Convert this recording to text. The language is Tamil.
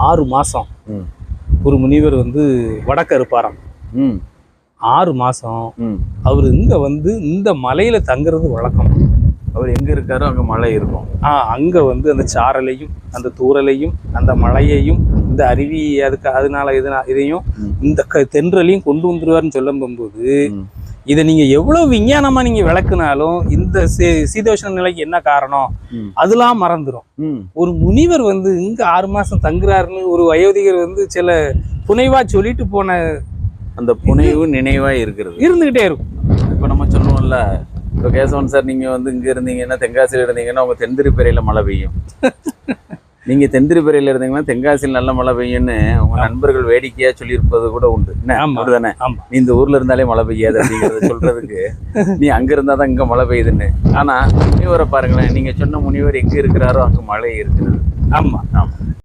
6 மாசம் ஒரு முனிவர் வந்து வடக்க இருப்பாராம். 6 மாசம் அவர் இங்க வந்து இந்த மலையில தங்குறது வழக்கம். அவர் எங்க இருக்காரோ அங்க மழை இருக்கும். அங்க வந்து அந்த சாரலையும் அந்த தூரலையும் அந்த மலையையும் இந்த அருவி அதனால இதையும் இந்த தென்றலையும் கொண்டு வந்துருவாருன்னு சொல்லும் போகும்போது இதை நீங்க எவ்வளவு விஞ்ஞானமா நீங்க விளக்குனாலும் இந்த சீதோஷ்ண நிலைக்கு என்ன காரணம் அதெல்லாம் மறந்துடும். ஒரு முனிவர் வந்து இங்க 6 மாசம் தங்குறாருன்னு ஒரு வயோதிகர் வந்து சில புனைவா சொல்லிட்டு போன அந்த புனைவு நினைவா இருந்துகிட்டே இருக்கும். இப்ப நம்ம சொல்லுவோம்ல, இப்போ கேசவன் சார் நீங்க வந்து இங்க இருந்தீங்கன்னா தென்காசியில இருந்தீங்கன்னா உங்க தென்திருப்பறையில மழை பெய்யும். நீங்க தென்திருப்பறையில இருந்தீங்கன்னா தென்காசியில் நல்ல மழை பெய்யும்னு உங்க நண்பர்கள் வேடிக்கையா சொல்லியிருப்பது கூட உண்டு. அப்படிதானே? நீ இந்த ஊர்ல இருந்தாலே மழை பெய்யாது அப்படிங்கறத சொல்றதுக்கு நீ அங்க இருந்தாதான் இங்க மழை பெய்யுதுன்னு. ஆனா முனிவரை பாருங்களேன், நீங்க சொன்ன முனிவர் எங்க இருக்கிறாரோ அங்க மழை இருக்கிறது. ஆமா ஆமா.